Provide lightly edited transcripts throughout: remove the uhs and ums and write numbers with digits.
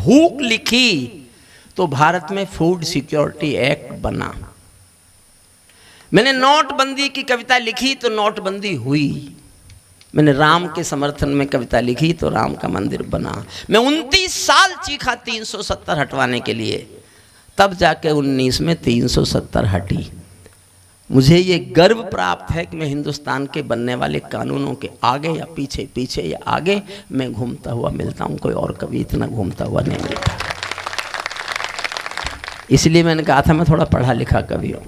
भूख लिखी तो भारत में फूड सिक्योरिटी एक्ट बना। मैंने नोटबंदी की कविता लिखी तो नोटबंदी हुई। मैंने राम के समर्थन में कविता लिखी तो राम का मंदिर बना। मैं 29 साल चीखा 370 हटवाने के लिए, तब जाके 19 में 370 हटी। मुझे ये गर्व प्राप्त है कि मैं हिंदुस्तान के बनने वाले कानूनों के आगे या पीछे, पीछे या आगे मैं घूमता हुआ मिलता हूँ। कोई और कभी इतना घूमता हुआ नहीं मिलता। इसलिए मैंने कहा था मैं थोड़ा पढ़ा लिखा कवि हूँ।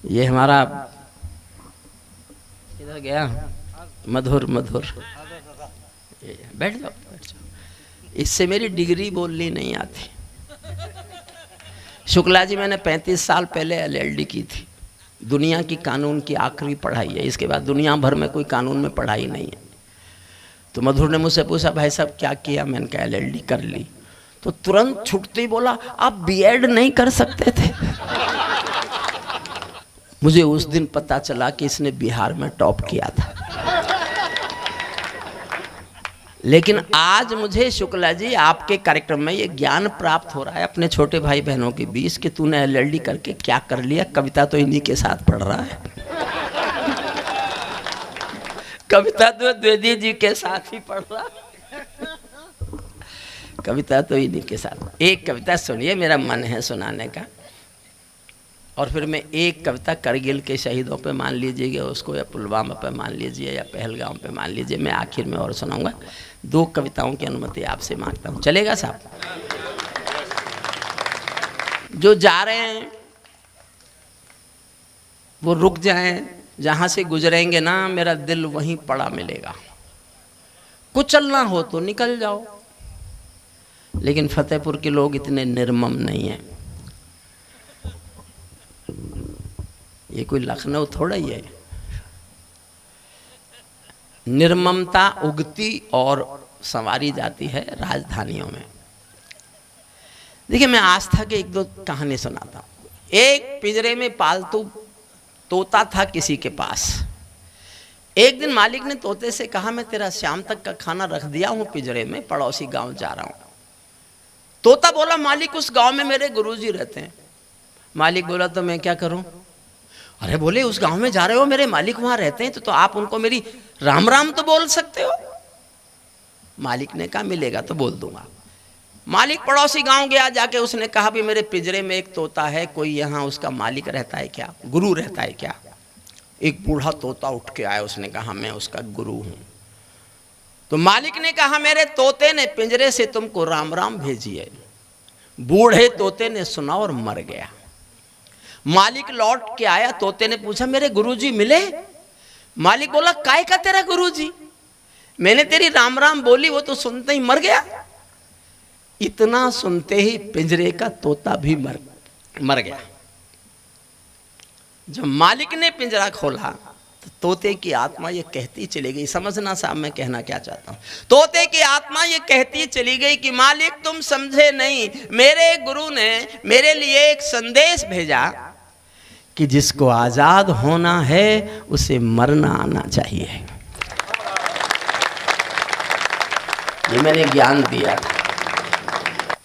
ये हमारा इधर गया मधुर मधुर, बैठ जाओ बैठ जाओ। इससे मेरी डिग्री बोलनी नहीं आती। शुक्ला जी, मैंने 35 साल पहले LLD की थी। दुनिया की कानून की आखिरी पढ़ाई है, इसके बाद दुनिया भर में कोई कानून में पढ़ाई नहीं है। तो मधुर ने मुझसे पूछा भाई साहब क्या किया? मैंने कहा LLD कर ली। तो तुरंत छुटते ही बोला आप B.Ed नहीं कर सकते थे? मुझे उस दिन पता चला कि इसने बिहार में टॉप किया था। लेकिन आज मुझे शुक्ला जी आपके कार्यक्रम में ये ज्ञान प्राप्त हो रहा है अपने छोटे भाई बहनों के बीच कि तूने LLD करके क्या कर लिया। कविता तो इन्हीं के साथ पढ़ रहा है। कविता तो द्विवेदी जी के साथ ही पढ़ रहा है। कविता तो इन्हीं के साथ। एक कविता सुनिए, मेरा मन है सुनाने का। और फिर मैं एक कविता करगिल के शहीदों पे मान लीजिएगा उसको, या पुलवामा पे मान लीजिए, या पहलगाम पे मान लीजिए। मैं आखिर में और सुनाऊंगा। 2 कविताओं की अनुमति आपसे मांगता हूँ, चलेगा साहब? जो जा रहे हैं वो रुक जाएं, जहाँ से गुजरेंगे ना मेरा दिल वहीं पड़ा मिलेगा। कुछ चलना हो तो निकल जाओ। लेकिन फतेहपुर के लोग इतने निर्मम नहीं हैं। ये कोई लखनऊ थोड़ा ही है। निर्ममता उगती और संवारी जाती है राजधानियों में। देखिए, मैं आस्था के 1-2 कहानी सुनाता हूँ। एक पिंजरे में पालतू तोता था किसी के पास। एक दिन मालिक ने तोते से कहा मैं तेरा शाम तक का खाना रख दिया हूँ पिंजरे में, पड़ोसी गांव जा रहा हूँ। तोता बोला मालिक उस गांव में मेरे गुरुजी रहते हैं। मालिक बोला तो मैं क्या करूं? अरे बोले उस गांव में जा रहे हो, मेरे मालिक वहां रहते हैं, तो आप उनको मेरी राम राम तो बोल सकते हो। मालिक ने कहा मिलेगा तो बोल दूंगा। मालिक पड़ोसी गांव गया, जाके उसने कहा भी मेरे पिंजरे में एक तोता है, कोई यहाँ उसका मालिक रहता है क्या, गुरु रहता है क्या? एक बूढ़ा तोता उठ के आया, उसने कहा मैं उसका गुरु हूं। तो मालिक ने कहा मेरे तोते ने पिंजरे से तुमको राम राम भेजी है। बूढ़े तोते ने सुना और मर गया। मालिक लौट के आया, तोते ने पूछा मेरे गुरुजी मिले? मालिक बोला काय का तेरा गुरुजी? मैंने तेरी राम राम बोली, वो तो सुनते ही मर गया। इतना सुनते ही पिंजरे का तोता भी मर गया। जब मालिक ने पिंजरा खोला तो तोते की आत्मा ये कहती चली गई, समझना साहब मैं कहना क्या चाहता हूं। तोते की आत्मा ये कहती चली गई कि मालिक तुम समझे नहीं, मेरे गुरु ने मेरे लिए एक संदेश भेजा कि जिसको आजाद होना है उसे मरना आना चाहिए। ये मैंने ज्ञान दिया।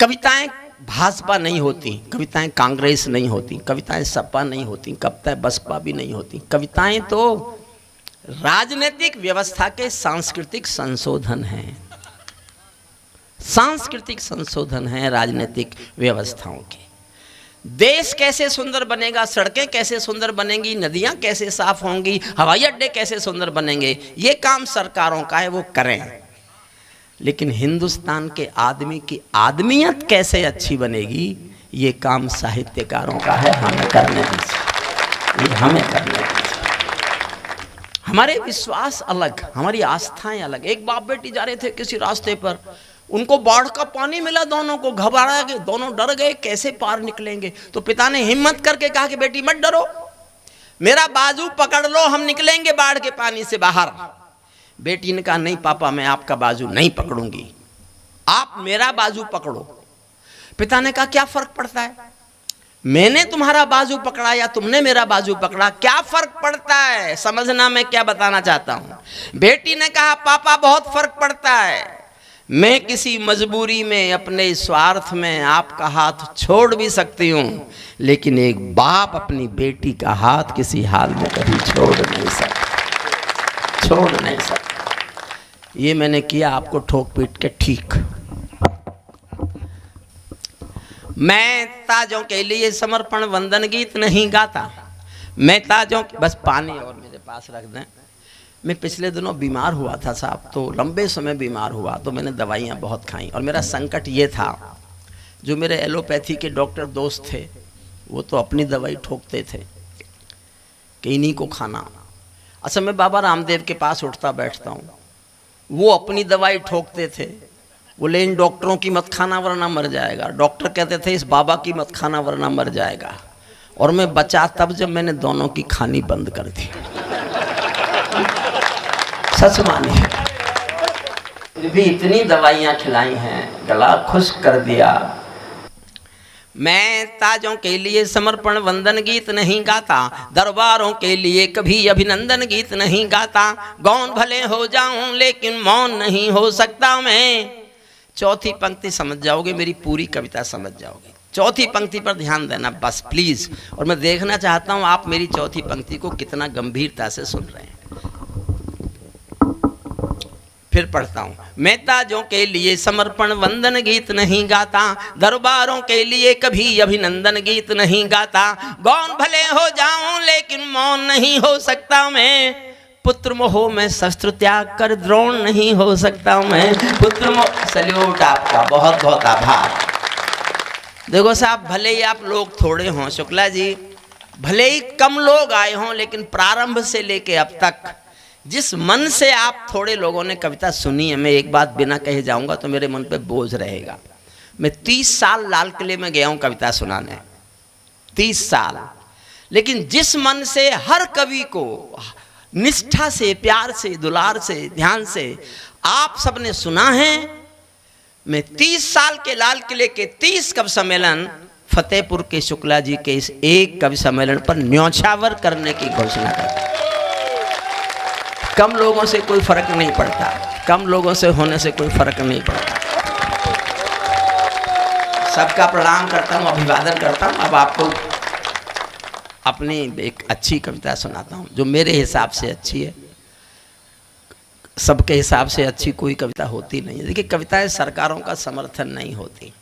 कविताएं भाजपा नहीं होती, कविताएं कांग्रेस नहीं होती, कविताएं सपा नहीं होती, कविताएं बसपा भी नहीं होती। कविताएं तो राजनीतिक व्यवस्था के सांस्कृतिक संशोधन हैं। सांस्कृतिक संशोधन है राजनीतिक व्यवस्थाओं के। देश कैसे सुंदर बनेगा, सड़कें कैसे सुंदर बनेंगी, नदियां कैसे साफ होंगी, हवाई अड्डे कैसे सुंदर बनेंगे, ये काम सरकारों का है, वो करें। लेकिन हिंदुस्तान के आदमी की आदमियत कैसे अच्छी बनेगी, ये काम साहित्यकारों का है। हमें करने दीजिए, ये हमें करने दीजिए। हमारे विश्वास अलग, हमारी आस्थाएं अलग। एक बाप बेटी जा रहे थे किसी रास्ते पर, उनको बाढ़ का पानी मिला, दोनों को घबरा गए, दोनों डर गए कैसे पार निकलेंगे। तो पिता ने हिम्मत करके कहा कि बेटी मत डरो, मेरा बाजू पकड़ लो, हम निकलेंगे बाढ़ के पानी से बाहर। बेटी ने कहा नहीं पापा, मैं आपका बाजू नहीं पकड़ूंगी, आप मेरा बाजू पकड़ो। पिता ने कहा क्या फर्क पड़ता है, मैंने तुम्हारा बाजू पकड़ा या तुमने मेरा बाजू पकड़ा, क्या फर्क पड़ता है? समझना मैं क्या बताना चाहता हूं। बेटी ने कहा पापा बहुत फर्क पड़ता है, मैं किसी मजबूरी में, अपने स्वार्थ में आपका हाथ छोड़ भी सकती हूँ, लेकिन एक बाप अपनी बेटी का हाथ किसी हाल में कभी छोड़ नहीं सकता, छोड़ नहीं सकता। ये मैंने किया आपको ठोक पीट के ठीक। मैं ताजों के लिए समर्पण वंदन गीत नहीं गाता, मैं ताजों, बस पानी और मेरे पास रख दें। मैं पिछले दिनों बीमार हुआ था साहब, तो लंबे समय बीमार हुआ, तो मैंने दवाइयाँ बहुत खाई, और मेरा संकट ये था, जो मेरे एलोपैथी के डॉक्टर दोस्त थे वो तो अपनी दवाई ठोकते थे कि इन्हीं को खाना। अच्छा, मैं बाबा रामदेव के पास उठता बैठता हूँ, वो अपनी दवाई ठोकते थे, बोले इन डॉक्टरों की मत खाना वरना मर जाएगा। डॉक्टर कहते थे इस बाबा की मत खाना वरना मर जाएगा। और मैं बचा तब जब मैंने दोनों की खानी बंद कर दी, सच मानिए। फिर भी इतनी दवाइयाँ खिलाई हैं, गला खुश्क कर दिया। मैं ताजों के लिए समर्पण वंदन गीत नहीं गाता, दरबारों के लिए कभी अभिनंदन गीत नहीं गाता। गौन भले हो जाऊं लेकिन मौन नहीं हो सकता मैं। चौथी पंक्ति समझ जाओगे, मेरी पूरी कविता समझ जाओगे। चौथी पंक्ति पर ध्यान देना बस प्लीज, और मैं देखना चाहता हूं आप मेरी चौथी पंक्ति को कितना गंभीरता से सुन रहे हैं। फिर पढ़ता हूं। मैं ताजों के लिए समर्पण वंदन गीत नहीं गाता, दरबारों के लिए कभी अभिनंदन गीत नहीं गाता। गौन भले हो जाऊं लेकिन मौन नहीं हो सकता मैं। पुत्र मोह में शस्त्र त्याग कर द्रोण नहीं हो सकता मैं। पुत्र मोह। सल्यूट आपका, बहुत बहुत आभार। देखो साहब, भले ही आप लोग थोड़े हों, शुक्ला जी, भले ही कम लोग आए हों, लेकिन प्रारंभ से लेके अब तक जिस मन से आप थोड़े लोगों ने कविता सुनी है, मैं एक बात बिना कहे जाऊंगा तो मेरे मन पे बोझ रहेगा। मैं 30 साल लाल किले में गया हूं कविता सुनाने, 30 साल, लेकिन जिस मन से हर कवि को निष्ठा से, प्यार से, दुलार से, ध्यान से आप सबने सुना है, मैं 30 साल के लाल किले के 30 कवि सम्मेलन फतेहपुर के शुक्ला जी के इस एक कवि सम्मेलन पर न्यौछावर करने की घोषणा करता। कम लोगों से कोई फर्क नहीं पड़ता, कम लोगों से होने से कोई फर्क नहीं पड़ता। सबका प्रणाम करता हूँ, अभिवादन करता हूँ। अब आपको अपनी एक अच्छी कविता सुनाता हूँ जो मेरे हिसाब से अच्छी है। सबके हिसाब से अच्छी कोई कविता होती नहीं है। देखिए, कविताएं सरकारों का समर्थन नहीं होती।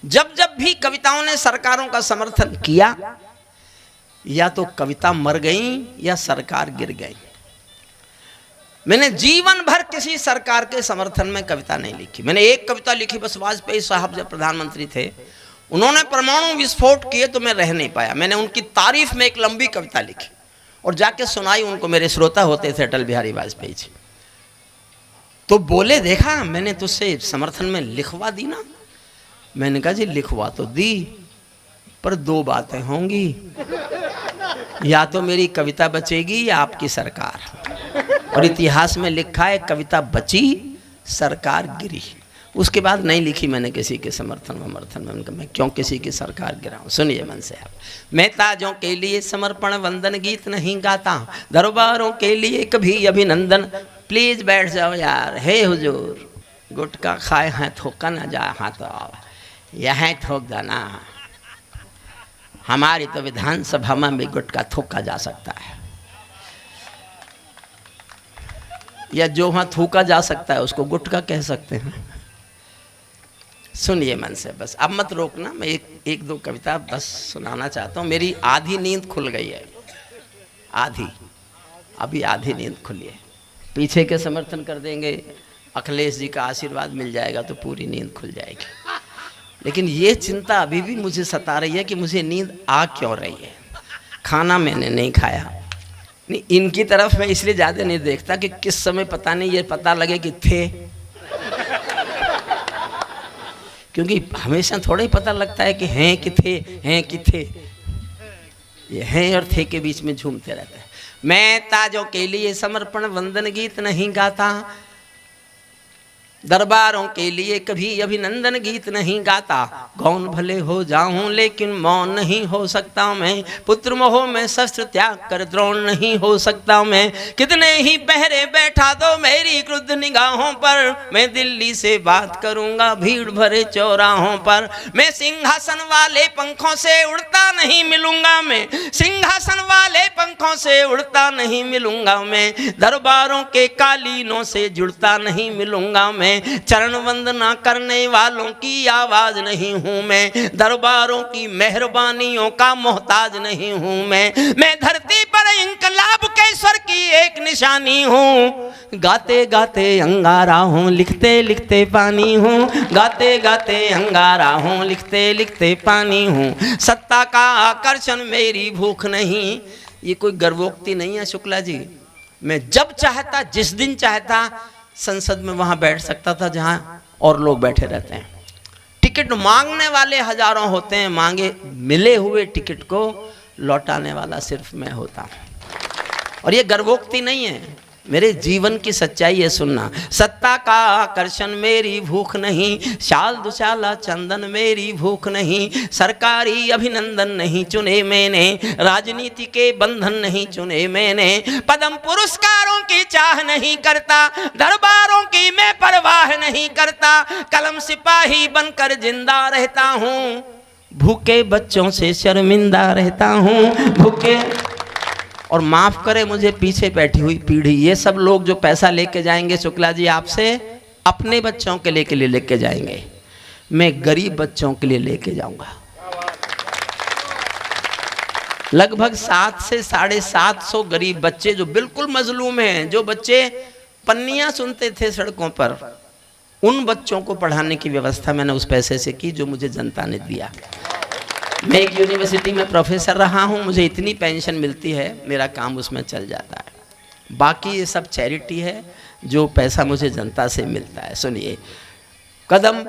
जब जब भी कविताओं ने सरकारों का समर्थन किया, या तो कविता मर गई या सरकार गिर गई। मैंने जीवन भर किसी सरकार के समर्थन में कविता नहीं लिखी। मैंने एक कविता लिखी बस, वाजपेयी साहब जब प्रधानमंत्री थे, उन्होंने परमाणु विस्फोट किए तो मैं रह नहीं पाया। मैंने उनकी तारीफ में एक लंबी कविता लिखी और जाके सुनाई उनको। मेरे श्रोता होते थे अटल बिहारी वाजपेयी जी। तो बोले, देखा मैंने तुझसे समर्थन में लिखवा दी ना। मैंने कहा जी लिखवा तो दी, पर 2 बातें होंगी, या तो मेरी कविता बचेगी या आपकी सरकार। और इतिहास में लिखा है कविता बची, सरकार गिरी। उसके बाद नहीं लिखी मैंने किसी के समर्थन में। उनका मैं क्यों किसी की सरकार गिराऊं। सुनिए मन से आप। मैं ताजों के लिए समर्पण वंदन गीत नहीं गाता, दरबारों के लिए कभी अभिनंदन। प्लीज बैठ जाओ यार। हे हुजूर, गुटखा खाए हैं थोका ना जाए हाथ, यह थोक जाना। हमारी तो विधानसभा में भी गुटखा थोका जा सकता है, या जो वहाँ थूका जा सकता है उसको गुटखा कह सकते हैं। सुनिए मन से बस, अब मत रोकना। मैं एक 2 कविता बस सुनाना चाहता हूँ। मेरी आधी नींद खुल गई है, आधी, अभी आधी नींद खुली है। पीछे के समर्थन कर देंगे, अखिलेश जी का आशीर्वाद मिल जाएगा तो पूरी नींद खुल जाएगी। लेकिन ये चिंता अभी भी मुझे सता रही है कि मुझे नींद आ क्यों रही है। खाना मैंने नहीं खाया, नहीं, इनकी तरफ मैं इसलिए ज़्यादा नहीं देखता कि किस समय पता नहीं ये पता लगे कि थे, क्योंकि हमेशा थोड़ा ही पता लगता है कि हैं कि थे, हैं कि थे। ये हैं और थे के बीच में झूमते रहते हैं। मैं ताजों के लिए समर्पण वंदन गीत नहीं गाता, दरबारों के लिए कभी अभिनंदन गीत नहीं गाता, गौन भले हो जाऊं लेकिन मौन नहीं हो सकता मैं, पुत्र मोह में शस्त्र त्याग कर द्रोण नहीं हो सकता मैं, कितने ही पहरे बैठा दो मेरी क्रुद्ध निगाहों पर, मैं दिल्ली से बात करूंगा भीड़ भरे चौराहों पर, मैं सिंहासन वाले पंखों से उड़ता नहीं मिलूंगा मैं, सिंहासन वाले पंखों से उड़ता नहीं मिलूंगा मैं, दरबारों के कालीनों से जुड़ता नहीं मिलूंगा मैं, चरण वंदना करने वालों की आवाज नहीं हूं मैं, दरबारों की मेहरबानियों का मोहताज नहीं हूं मैं धरती पर इंकलाब के स्वर की एक निशानी हूं, गाते गाते अंगारा हूं लिखते लिखते पानी हूं, गाते गाते अंगारा हूं लिखते लिखते पानी हूं, सत्ता का आकर्षण मेरी भूख नहीं। ये कोई गर्वोक्ति नहीं है शुक्ला जी, मैं जब चाहता जिस दिन चाहता संसद में वहां बैठ सकता था जहां और लोग बैठे रहते हैं। टिकट मांगने वाले हजारों होते हैं, मांगे मिले हुए टिकट को लौटाने वाला सिर्फ मैं होता हूं। और ये गर्वोक्ति नहीं है, मेरे जीवन की सच्चाई है सुनना। सत्ता का आकर्षण मेरी भूख नहीं, शाल दुशाला चंदन मेरी भूख नहीं, सरकारी अभिनंदन नहीं चुने मैंने, राजनीति के बंधन नहीं चुने मैंने, पद्म पुरस्कारों की चाह नहीं करता, दरबारों की मैं परवाह नहीं करता, कलम सिपाही बनकर जिंदा रहता हूँ, भूखे बच्चों से शर्मिंदा रहता हूँ, भूखे। और माफ करे मुझे पीछे बैठी हुई पीढ़ी, ये सब लोग जो पैसा लेके जाएंगे शुक्ला जी आपसे, अपने बच्चों के लिए लेके जाएंगे, मैं गरीब बच्चों के लिए लेके जाऊंगा। लगभग 7 से 750 गरीब बच्चे जो बिल्कुल मजलूम हैं, जो बच्चे पन्नियां सुनते थे सड़कों पर, उन बच्चों को पढ़ाने की व्यवस्था मैंने उस पैसे से की जो मुझे जनता ने दिया। मैं एक यूनिवर्सिटी में प्रोफेसर रहा हूँ, मुझे इतनी पेंशन मिलती है, मेरा काम उसमें चल जाता है। बाकी ये सब चैरिटी है जो पैसा मुझे जनता से मिलता है। सुनिए, कदम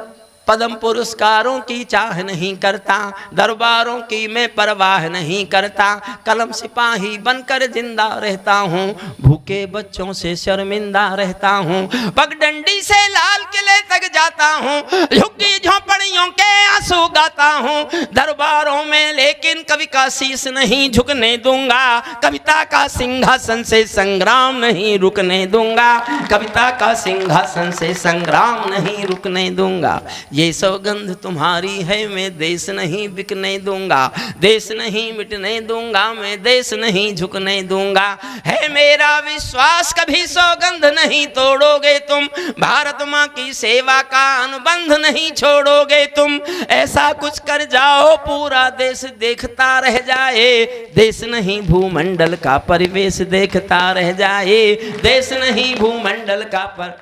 पद्म पुरस्कारों की चाह नहीं करता, दरबारों की मैं परवाह नहीं करता, कलम सिपाही बनकर जिंदा रहता हूँ, भूखे बच्चों से शर्मिंदा रहता हूँ, पगडंडी से लाल किले तक जाता हूँ, झुग्गी झोंपड़ियों के आंसू गाता हूँ, दरबारों में लेकिन कवि का शीश नहीं झुकने दूंगा, कविता का सिंहासन से संग्राम नहीं रुकने दूंगा, कविता का सिंहासन से संग्राम नहीं रुकने दूंगा। ये सौगंध तुम्हारी है, मैं देश नहीं बिकने दूंगा, देश नहीं मिटने दूंगा, मैं देश नहीं झुकने दूंगा, है मेरा विश्वास कभी सौगंध नहीं तोड़ोगे तुम, भारत माँ की सेवा का अनुबंध नहीं छोड़ोगे तुम, ऐसा कुछ कर जाओ पूरा देश देखता रह जाए, देश नहीं भूमंडल का परिवेश देखता रह जाए, देश नहीं भूमंडल का पर